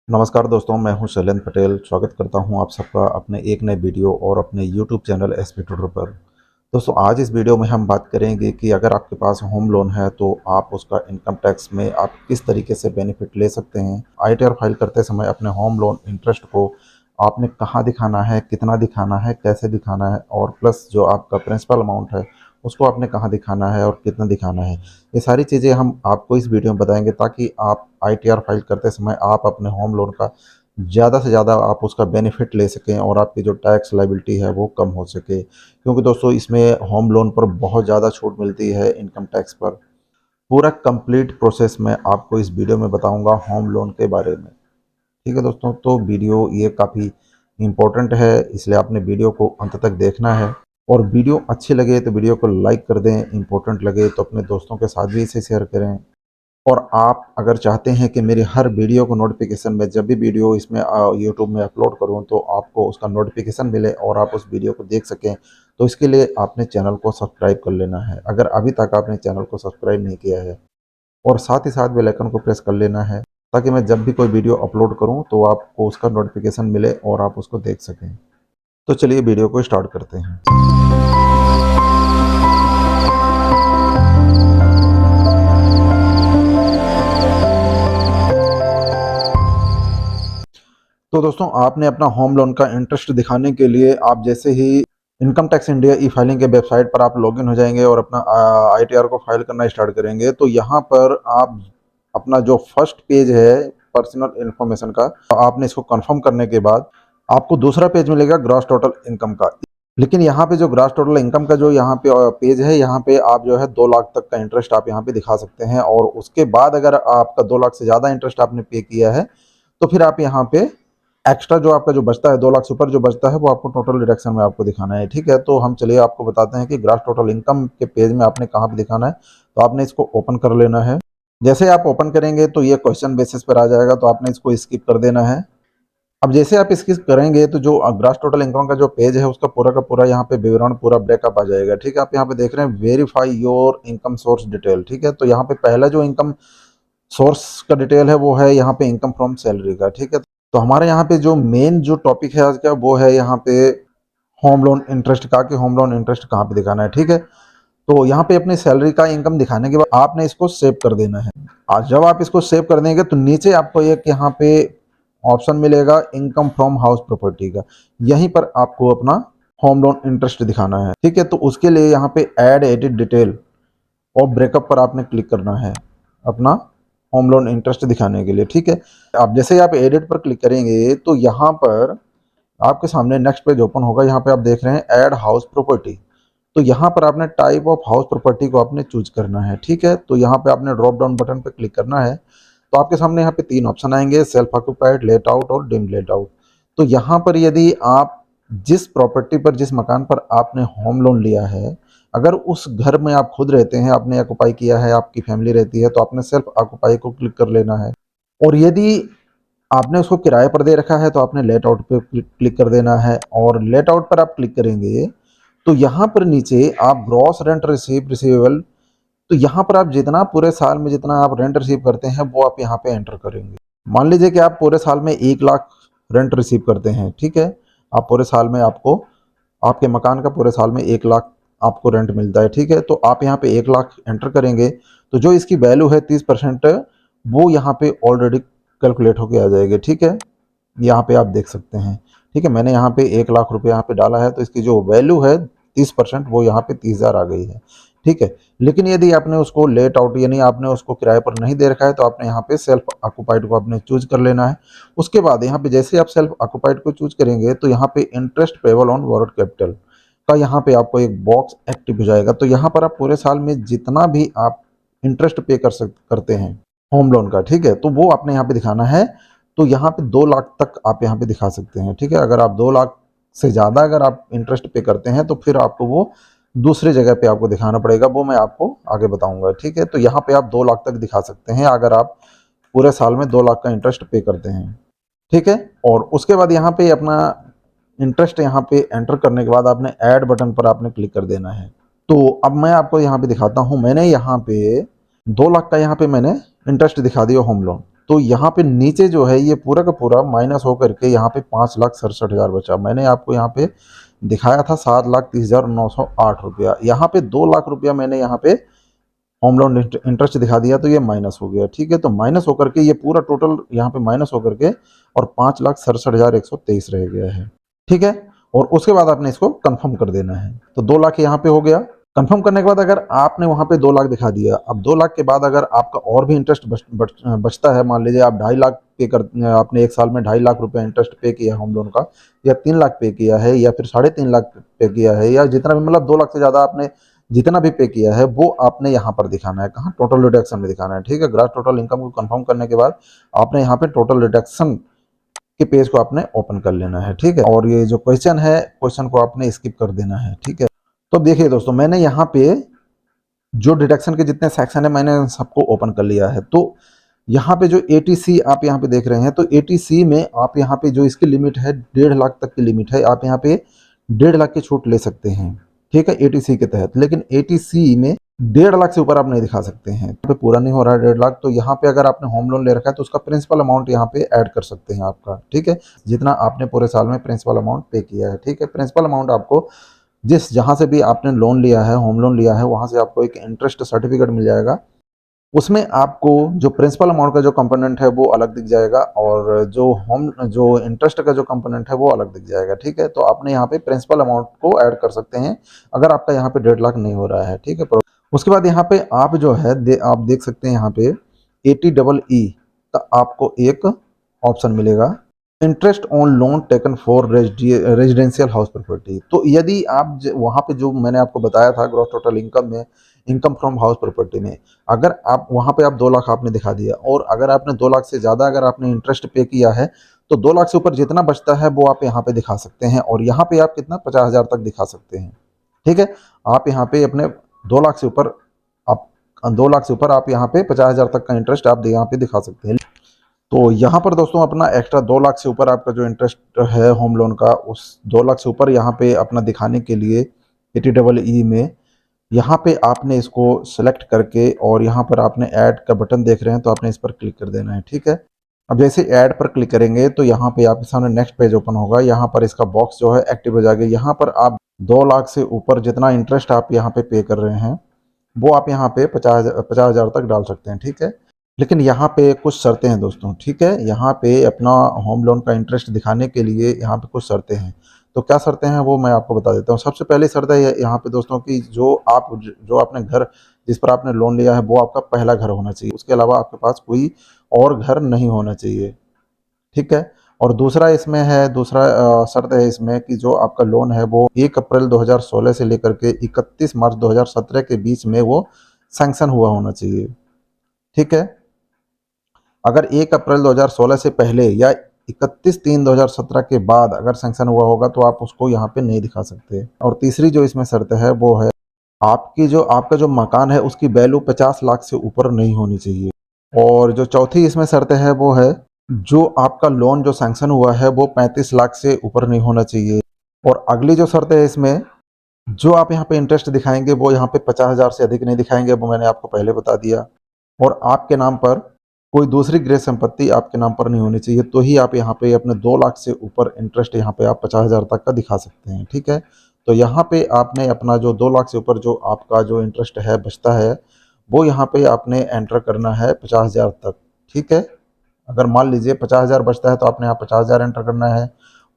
नमस्कार दोस्तों, मैं हूं शैलेंद्र पटेल। स्वागत करता हूं आप सबका अपने एक नए वीडियो और अपने यूट्यूब चैनल एसपी ट्यूटर पर। दोस्तों, आज इस वीडियो में हम बात करेंगे कि अगर आपके पास होम लोन है तो आप उसका इनकम टैक्स में आप किस तरीके से बेनिफिट ले सकते हैं। आईटीआर फाइल करते समय अपने होम लोन इंटरेस्ट को आपने कहाँ दिखाना है, कितना दिखाना है, कैसे दिखाना है, और प्लस जो आपका प्रिंसिपल अमाउंट है उसको आपने कहाँ दिखाना है और कितना दिखाना है। ये सारी चीज़ें हम आपको इस वीडियो में बताएंगे ताकि आप आईटीआर फाइल करते समय आप अपने होम लोन का ज़्यादा से ज़्यादा आप उसका बेनिफिट ले सकें और आपकी जो टैक्स लायबिलिटी है वो कम हो सके। क्योंकि दोस्तों, इसमें होम लोन पर बहुत ज़्यादा छूट मिलती है इनकम टैक्स पर। पूरा कंप्लीट प्रोसेस मैं आपको इस वीडियो में बताऊंगा होम लोन के बारे में। ठीक है दोस्तों, तो वीडियो ये काफ़ी इम्पोर्टेंट है, इसलिए आपने वीडियो को अंत तक देखना है। और वीडियो अच्छी लगे तो वीडियो को लाइक कर दें, इम्पोर्टेंट लगे तो अपने दोस्तों के साथ भी इसे शेयर करें। और आप अगर चाहते हैं कि मेरी हर वीडियो को नोटिफिकेशन में जब भी वीडियो इसमें यूट्यूब में अपलोड करूं तो आपको उसका नोटिफिकेशन मिले और आप उस वीडियो को देख सकें, तो इसके लिए आपने चैनल को सब्सक्राइब कर लेना है अगर अभी तक आपने चैनल को सब्सक्राइब नहीं किया है। और साथ ही साथ बेल आइकन को प्रेस कर लेना है ताकि मैं जब भी कोई वीडियो अपलोड करूं तो आपको उसका नोटिफिकेशन मिले और आप उसको देख सकें। तो चलिए वीडियो को स्टार्ट करते हैं। तो दोस्तों, आपने अपना होम लोन का इंटरेस्ट दिखाने के लिए आप जैसे ही income tax India e filing के वेबसाइट पर आप लॉगिन हो जाएंगे और अपना आईटीआर को फाइल करना स्टार्ट करेंगे, तो यहाँ पर आप अपना जो फर्स्ट पेज है पर्सनल इन्फॉर्मेशन का, आपने इसको कंफर्म करने के बाद आपको दूसरा पेज मिलेगा ग्रॉस टोटल इनकम का। लेकिन यहाँ पे जो ग्रॉस टोटल इनकम का जो यहाँ पे पेज है, यहाँ पे आप जो है 2 लाख तक का इंटरेस्ट आप यहाँ पे दिखा सकते हैं। और उसके बाद अगर आपका 2 लाख से ज़्यादा इंटरेस्ट आपने पे किया है तो फिर आप यहाँ पे एक्स्ट्रा जो आपका जो बचता है 2 लाख से ऊपर जो बचता है वो आपको टोटल डिडक्शन में आपको दिखाना है। ठीक है, तो हम चलिए आपको बताते हैं कि ग्रॉस टोटल इनकम के पेज में आपने कहाँ पे दिखाना है। तो आपने इसको ओपन कर लेना है। जैसे आप ओपन करेंगे तो ये क्वेश्चन बेसिस पर आ जाएगा, तो आपने इसको स्किप कर देना है। अब जैसे आप स्किप करेंगे तो जो ग्रॉस टोटल इनकम का जो पेज है उसका पूरा का पूरा यहाँ पे विवरण पूरा ब्रेकअप आ जाएगा। ठीक है, आप यहाँ पे देख रहे हैं verify your income source detail. ठीक है, तो यहाँ पे पहला जो इनकम सोर्स का डिटेल है वो है यहाँ पे इनकम फ्रॉम सैलरी का। ठीक है, तो हमारे यहाँ पे जो मेन जो टॉपिक है आज का वो है यहाँ पे होम लोन इंटरेस्ट का, कि होम लोन इंटरेस्ट कहाँ पे दिखाना है। ठीक है, तो यहाँ पे अपनी सैलरी का इनकम दिखाने के बाद आपने इसको सेव कर देना है। आज जब आप इसको सेव कर देंगे तो नीचे आपको एक यहाँ पे ऑप्शन मिलेगा इनकम फ्रॉम हाउस प्रॉपर्टी का। यहीं पर आपको अपना होम लोन इंटरेस्ट दिखाना है। ठीक है, तो उसके लिए यहाँ पे ऐड एडिट डिटेल और ब्रेकअप पर आपने क्लिक करना है अपना होम लोन इंटरेस्ट दिखाने के लिए। ठीक है, आप जैसे ही आप एडिट पर क्लिक करेंगे तो यहाँ पर आपके सामने नेक्स्ट पेज ओपन होगा। यहाँ पे आप देख रहे हैं ऐड हाउस प्रॉपर्टी। तो यहाँ पर आपने टाइप ऑफ हाउस प्रॉपर्टी को आपने चूज करना है। ठीक है, तो यहाँ पे आपने ड्रॉप डाउन बटन पे क्लिक करना है। तो आपके सामने यहाँ पे 3 ऑप्शन आएंगे, सेल्फ ऑक्यूपाइड, लेट आउट और डिम लेट आउट। तो यहाँ पर यदि आप जिस प्रॉपर्टी पर, जिस मकान पर आपने होम लोन लिया है, अगर उस घर में आप खुद रहते हैं, आपने ऑक्यूपाई किया है, आपकी फैमिली रहती है, तो आपने सेल्फ ऑक्यूपाई को क्लिक कर लेना है। और यदि आपने उसको किराए पर दे रखा है तो आपने लेट आउट पे क्लिक कर देना है। और लेट आउट पर आप क्लिक करेंगे तो यहाँ पर नीचे आप ग्रॉस रेंट रिसीवेबल, तो यहाँ पर आप जितना पूरे साल में जितना आप रेंट रिसीव करते हैं वो आप यहाँ पे एंटर करेंगे। मान लीजिए कि आप पूरे साल में 1 लाख रेंट रिसीव करते हैं। ठीक है, आप पूरे साल में आपको आपके मकान का पूरे साल में 1 लाख आपको रेंट मिलता है। ठीक है, तो आप यहाँ पे 1 लाख एंटर करेंगे तो जो इसकी वैल्यू है 30% वो यहाँ पे ऑलरेडी कैलकुलेट होके आ जाएगी। ठीक है, यहाँ पे आप देख सकते हैं। ठीक है, मैंने यहाँ पे 1 लाख रुपये यहाँ पे डाला है तो इसकी जो वैल्यू है 30% वो यहाँ पे 30,000 आ गई है। ठीक है, लेकिन यदि आपने उसको लेट आउट यानी आपने उसको किराए पर नहीं दे रखा है तो आपने यहाँ पे सेल्फ ऑक्यूपाइड को आपने चूज कर लेना है। उसके बाद यहाँ पे जैसे आप सेल्फ ऑक्यूपाइड को चूज करेंगे तो यहाँ पे interest payable on borrowed capital का यहाँ पे आपको एक बॉक्स एक्टिव हो जाएगा। तो यहाँ पर आप पूरे साल में जितना भी आप इंटरेस्ट पे करते हैं होम लोन का, ठीक है, तो वो आपने यहाँ पे दिखाना है। तो यहाँ पे 2 लाख तक आप यहाँ पे दिखा सकते हैं। ठीक है, अगर आप 2 लाख से ज़्यादा अगर आप इंटरेस्ट पे करते हैं तो फिर आपको वो दूसरी जगह पे आपको दिखाना पड़ेगा, वो मैं आपको आगे बताऊंगा। ठीक है, तो यहाँ पे आप 2 लाख तक दिखा सकते हैं अगर आप पूरे साल में 2 लाख का इंटरेस्ट पे करते हैं। ठीक है, और उसके बाद यहाँ पे अपना इंटरेस्ट यहाँ पे एंटर करने के बाद आपने ऐड बटन पर आपने क्लिक कर देना है। तो अब मैं आपको यहाँ पे दिखाता हूँ। मैंने यहाँ पे 2 लाख का यहाँ पे मैंने इंटरेस्ट दिखा दिया होम लोन। तो यहाँ पे नीचे जो है ये पूरा का पूरा माइनस होकर के यहाँ पे 5,67,000 बचा। मैंने आपको यहाँ पे दिखाया था 7,30,908 रुपया, यहाँ पे 2 लाख रुपया मैंने यहाँ पे होम लोन इंटरेस्ट दिखा दिया, तो ये माइनस हो गया। ठीक है, तो माइनस होकर के ये पूरा टोटल यहाँ पे माइनस होकर के और 5,67,123 रह गया है। ठीक है, और उसके बाद आपने इसको कंफर्म कर देना है। तो 2 लाख यहाँ पे हो गया। कंफर्म करने के बाद अगर आपने वहाँ पे 2 लाख दिखा दिया, अब 2 लाख के बाद अगर आपका और भी इंटरेस्ट बचता है, मान लीजिए आप 2.5 लाख पे कर, आपने एक साल में 2.5 लाख रुपया इंटरेस्ट पे किया होम लोन का, या 3 लाख पे किया है, या फिर 3.5 लाख पे किया है, या जितना भी, मतलब 2 लाख से ज़्यादा आपने जितना भी पे किया है वो आपने यहाँ पर दिखाना है। कहाँ? टोटल रिडक्शन में दिखाना है। ठीक है, ग्रॉस टोटल इनकम को कंफर्म करने के बाद आपने यहाँ पे टोटल रिडक्शन के पेज को आपने ओपन कर लेना है। ठीक है, और ये जो क्वेश्चन है, क्वेश्चन को आपने स्किप कर देना है। ठीक है, तो देखिए दोस्तों, मैंने यहाँ पे जो डिडक्शन के जितने सेक्शन है मैंने सबको ओपन कर लिया है। तो यहाँ पे जो एटीसी आप यहाँ पे देख रहे हैं, तो एटीसी में आप यहाँ पे जो इसकी लिमिट है 1.5 लाख तक की लिमिट है, आप यहाँ पे 1.5 लाख की छूट ले सकते हैं। ठीक है, एटीसी के तहत, लेकिन एटीसी में 1.5 लाख से ऊपर आप नहीं दिखा सकते हैं। यहाँ पे पूरा नहीं हो रहा है 1.5 लाख, तो यहाँ पे अगर आपने होम लोन ले रखा है तो उसका प्रिंसिपल अमाउंट यहाँ पे ऐड कर सकते हैं आपका। ठीक है, जितना आपने पूरे साल में प्रिंसिपल अमाउंट पे किया है। ठीक है, प्रिंसिपल अमाउंट आपको जहाँ से भी आपने लोन लिया है, होम लोन लिया है, वहाँ से आपको एक इंटरेस्ट सर्टिफिकेट मिल जाएगा। उसमें आपको जो प्रिंसिपल अमाउंट का जो कंपोनेंट है वो अलग दिख जाएगा, और जो इंटरेस्ट का जो कंपोनेंट है वो अलग दिख जाएगा। ठीक है, तो आपने यहाँ पे प्रिंसिपल अमाउंट को ऐड कर सकते हैं अगर आपका यहाँ पे 1.5 लाख नहीं हो रहा है। ठीक है, उसके बाद यहाँ पे आप जो है आप देख सकते हैं यहाँ पे 80EE का आपको एक ऑप्शन मिलेगा, interest on loan taken for residential house property. तो यदि आप वहाँ पे जो मैंने आपको बताया था ग्रॉस टोटल इनकम में, इनकम फ्रॉम हाउस प्रॉपर्टी में, अगर आप वहाँ पे आप 2 लाख आपने दिखा दिया, और अगर आपने 2 लाख से ज़्यादा अगर आपने इंटरेस्ट पे किया है, तो 2 लाख से ऊपर जितना बचता है वो आप यहाँ पे दिखा सकते हैं, और यहाँ पे आप कितना 50,000 तक दिखा सकते हैं। ठीक है, आप यहाँ पे अपने 2 लाख से ऊपर आप 2 लाख से ऊपर आप यहाँ पे 50,000 तक का इंटरेस्ट आप यहाँ पे दिखा सकते हैं। तो यहाँ पर दोस्तों अपना एक्स्ट्रा 2 लाख से ऊपर आपका जो इंटरेस्ट है होम लोन का, उस 2 लाख से ऊपर यहाँ पे अपना दिखाने के लिए 80EE में यहाँ पे आपने इसको सेलेक्ट करके, और यहाँ पर आपने ऐड का बटन देख रहे हैं, तो आपने इस पर क्लिक कर देना है। ठीक है, अब जैसे ऐड पर क्लिक करेंगे तो यहाँ पे आपके सामने नेक्स्ट पेज ओपन होगा। यहाँ पर इसका बॉक्स जो है एक्टिव हो जाएगा। यहाँ पर आप 2 लाख से ऊपर जितना इंटरेस्ट आप यहाँ पे कर रहे हैं वो आप यहाँ पे 50,000 तक डाल सकते हैं। ठीक है, लेकिन यहाँ पे कुछ शर्तें हैं दोस्तों। ठीक है, यहाँ पे अपना होम लोन का इंटरेस्ट दिखाने के लिए यहाँ पे कुछ शर्तें हैं। तो क्या शर्तें हैं वो मैं आपको बता देता हूँ। सबसे पहली शर्त है यहाँ पे दोस्तों की, जो आपने घर जिस पर आपने लोन लिया है वो आपका पहला घर होना चाहिए। उसके अलावा आपके पास कोई और घर नहीं होना चाहिए। ठीक है, और दूसरा शर्त है इसमें कि जो आपका लोन है वो 1 अप्रैल 2016 से लेकर के 31 मार्च 2017 के बीच में वो सैंक्शन हुआ होना चाहिए। ठीक है, अगर 1 अप्रैल 2016 से पहले या 31/3/2017 के बाद अगर सैंक्शन हुआ होगा तो आप उसको यहाँ पे नहीं दिखा सकते। और तीसरी जो इसमें शर्त है वो है आपका जो मकान है उसकी वैल्यू 50 लाख से ऊपर नहीं होनी चाहिए। और जो चौथी इसमें शर्त है वो है, जो आपका लोन जो सैंक्शन हुआ है वो 35 लाख से ऊपर नहीं होना चाहिए। और अगली जो शर्त है इसमें, जो आप यहाँ पे इंटरेस्ट दिखाएंगे वो यहाँ पे 50,000 से अधिक नहीं दिखाएंगे, वो मैंने आपको पहले बता दिया। और आपके नाम पर कोई दूसरी गृह संपत्ति आपके नाम पर नहीं होनी चाहिए, तो ही आप यहाँ पे अपने 2 लाख से ऊपर इंटरेस्ट यहाँ पे आप 50,000 तक का दिखा सकते हैं। ठीक है, तो यहाँ पे आपने अपना जो 2 लाख से ऊपर जो आपका जो इंटरेस्ट है बचता है वो यहाँ पे आपने एंटर करना है 50,000 तक। ठीक है, अगर मान लीजिए 50,000 बचता है तो आपने यहाँ 50,000 एंटर करना है,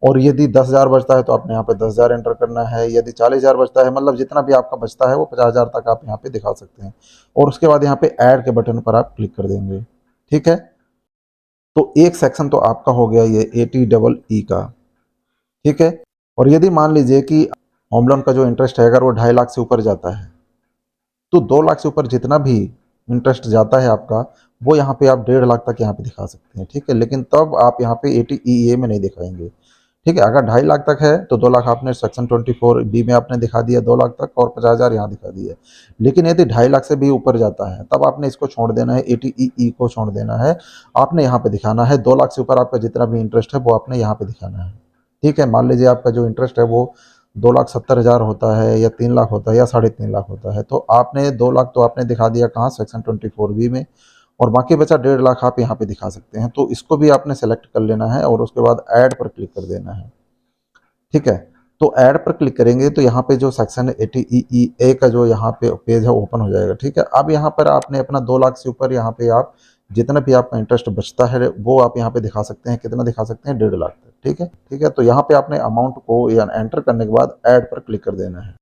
और यदि 10,000 बचता है तो आपने यहाँ पे 10,000 एंटर करना है, यदि 40,000 बचता है, मतलब जितना भी आपका बचता है वो 50,000 तक आप यहाँ पे दिखा सकते हैं। और उसके बाद यहाँ पे ऐड के बटन पर आप क्लिक कर देंगे। ठीक है, तो एक सेक्शन तो आपका हो गया ये 80EE का। ठीक है, और यदि मान लीजिए कि होम लोन का जो इंटरेस्ट है अगर वो 2.5 लाख से ऊपर जाता है, तो 2 लाख से ऊपर जितना भी इंटरेस्ट जाता है आपका वो यहाँ पे आप 1.5 लाख तक यहाँ पे दिखा सकते हैं। ठीक है, लेकिन तब आप यहाँ पे 80EA में नहीं दिखाएंगे। ठीक है, अगर 2.5 लाख तक है तो 2 लाख आपने सेक्शन 24B में आपने दिखा दिया 2 लाख तक, और 50,000 यहाँ दिखा दिया। लेकिन यदि 2.5 लाख से भी ऊपर जाता है तब आपने इसको छोड़ देना है, 80EE को छोड़ देना है। आपने यहाँ पे दिखाना है 2 लाख से ऊपर आपका जितना भी इंटरेस्ट है वो आपने यहाँ पे दिखाना है। ठीक है, मान लीजिए आपका जो इंटरेस्ट है वो 2,70,000 होता है, या 3 लाख होता है, या 3.5 लाख होता है, तो आपने 2 लाख तो आपने दिखा दिया कहाँ, सेक्शन 24B में। और बाकी बचा 1.5 लाख आप यहाँ पे दिखा सकते हैं। तो इसको भी आपने सेलेक्ट कर लेना है और उसके बाद ऐड पर क्लिक कर देना है। ठीक है, तो ऐड पर क्लिक करेंगे तो यहाँ पे जो सेक्शन 80EE का जो यहाँ पे पेज है ओपन हो जाएगा। ठीक है, अब यहाँ पर आपने अपना 2 लाख से ऊपर यहाँ पे आप जितना भी आपका इंटरेस्ट बचता है वो आप यहाँ पे दिखा सकते हैं। कितना दिखा सकते हैं? 1.5 लाख तक। ठीक है, ठीक है, तो यहाँ पे आपने अमाउंट को या एंटर करने के बाद ऐड पर क्लिक कर देना है।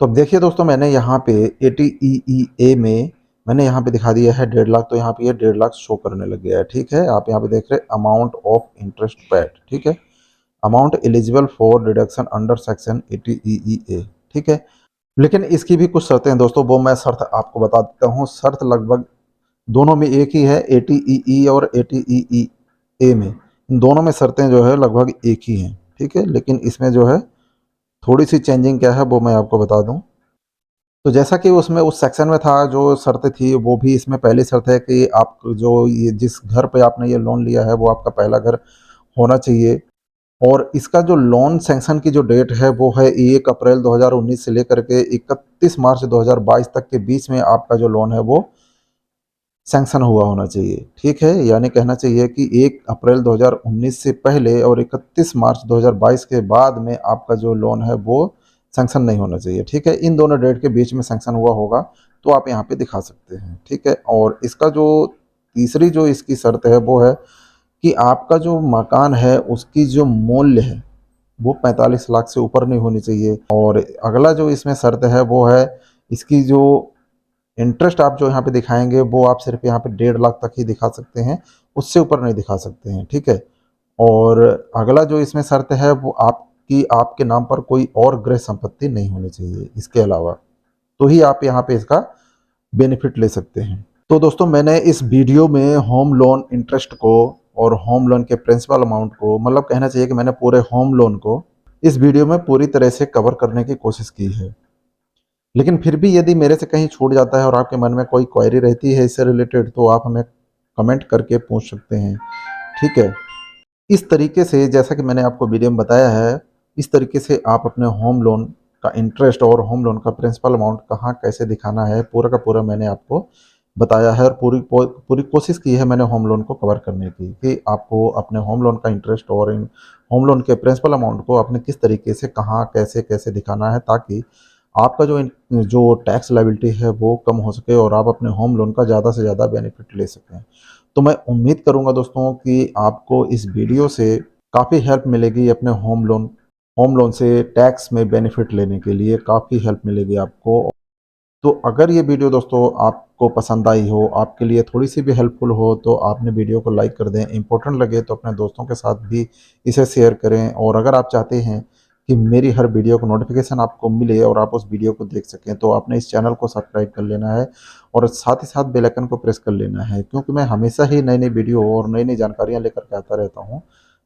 तो अब देखिए दोस्तों, मैंने यहाँ पे 80EE में मैंने यहाँ पे दिखा दिया है 1.5 लाख, तो यहाँ पे ये 1.5 लाख शो करने लग गया है। ठीक है, आप यहाँ पे देख रहे हैं अमाउंट ऑफ इंटरेस्ट पेड। ठीक है, amount eligible for deduction under section 80EE। ठीक है, लेकिन इसकी भी कुछ शर्तें हैं दोस्तों, वो मैं शर्त आपको बता देता हूँ। शर्त लगभग दोनों में एक ही है, 80EE और 80EE में, इन दोनों में शर्तें जो है लगभग एक ही हैं। ठीक है, लेकिन इसमें जो है थोड़ी सी चेंजिंग क्या है वो मैं आपको बता दूं। तो जैसा कि उसमें उस सेक्शन में था जो शर्त थी, वो भी इसमें पहली शर्त है कि आप जो ये जिस घर पे आपने ये लोन लिया है वो आपका पहला घर होना चाहिए। और इसका जो लोन सैंक्शन की जो डेट है वो है 1 अप्रैल 2019 से लेकर के 31 मार्च 2022 तक के बीच में आपका जो लोन है वो सैंक्शन हुआ होना चाहिए। ठीक है, यानी कहना चाहिए कि 1 अप्रैल 2019 से पहले और 31 मार्च 2022 के बाद में आपका जो लोन है वो सैंक्शन नहीं होना चाहिए। ठीक है, इन दोनों डेट के बीच में सैंक्शन हुआ होगा तो आप यहाँ पे दिखा सकते हैं। ठीक है, और इसका जो तीसरी जो इसकी शर्त है वो है कि आपका जो मकान है उसकी जो मूल्य है वो 45 लाख से ऊपर नहीं होनी चाहिए। और अगला जो इसमें शर्त है वो है इसकी जो इंटरेस्ट आप जो यहाँ पे दिखाएंगे वो आप सिर्फ यहाँ पे 1.5 लाख तक ही दिखा सकते हैं, उससे ऊपर नहीं दिखा सकते हैं। ठीक है, और अगला जो इसमें शर्त है वो आपकी आपके नाम पर कोई और गृह संपत्ति नहीं होनी चाहिए इसके अलावा, तो ही आप यहाँ पे इसका बेनिफिट ले सकते हैं। तो दोस्तों, मैंने इस वीडियो में होम लोन इंटरेस्ट को और होम लोन के प्रिंसिपल अमाउंट को, मतलब कहना चाहिए कि मैंने पूरे होम लोन को इस वीडियो में पूरी तरह से कवर करने की कोशिश की है। लेकिन फिर भी यदि मेरे से कहीं छूट जाता है और आपके मन में कोई क्वेरी रहती है इससे रिलेटेड तो आप हमें कमेंट करके पूछ सकते हैं। ठीक है, इस तरीके से जैसा कि मैंने आपको वीडियो में बताया है, इस तरीके से आप अपने होम लोन का इंटरेस्ट और होम लोन का प्रिंसिपल अमाउंट कहाँ कैसे दिखाना है पूरा का पूरा मैंने आपको बताया है। और पूरी कोशिश की है मैंने होम लोन को कवर करने की, कि आपको अपने होम लोन का इंटरेस्ट और इन होम लोन के प्रिंसिपल अमाउंट को अपने किस तरीके से कहाँ कैसे कैसे दिखाना है, ताकि आपका जो टैक्स लायबिलिटी है वो कम हो सके और आप अपने होम लोन का ज़्यादा से ज़्यादा बेनिफिट ले सकें। तो मैं उम्मीद करूंगा दोस्तों कि आपको इस वीडियो से काफ़ी हेल्प मिलेगी अपने होम लोन से टैक्स में बेनिफिट लेने के लिए काफ़ी हेल्प मिलेगी आपको। तो अगर ये वीडियो दोस्तों आपको पसंद आई हो, आपके लिए थोड़ी सी भी हेल्पफुल हो, तो आपने वीडियो को लाइक कर दें। इम्पोर्टेंट लगे तो अपने दोस्तों के साथ भी इसे शेयर करें। और अगर आप चाहते हैं कि मेरी हर वीडियो को नोटिफिकेशन आपको मिले और आप उस वीडियो को देख सकें, तो आपने इस चैनल को सब्सक्राइब कर लेना है और साथ ही साथ बेल आइकन को प्रेस कर लेना है, क्योंकि मैं हमेशा ही नई नई वीडियो और नई नई जानकारियाँ लेकर के आता रहता हूँ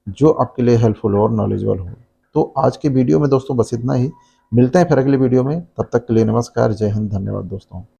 जो आपके लिए हेल्पफुल हो और नॉलेजेबल हो। तो आज की वीडियो में दोस्तों बस इतना ही। मिलते हैं फिर अगली वीडियो में, तब तक के लिए नमस्कार, जय हिंद, धन्यवाद दोस्तों।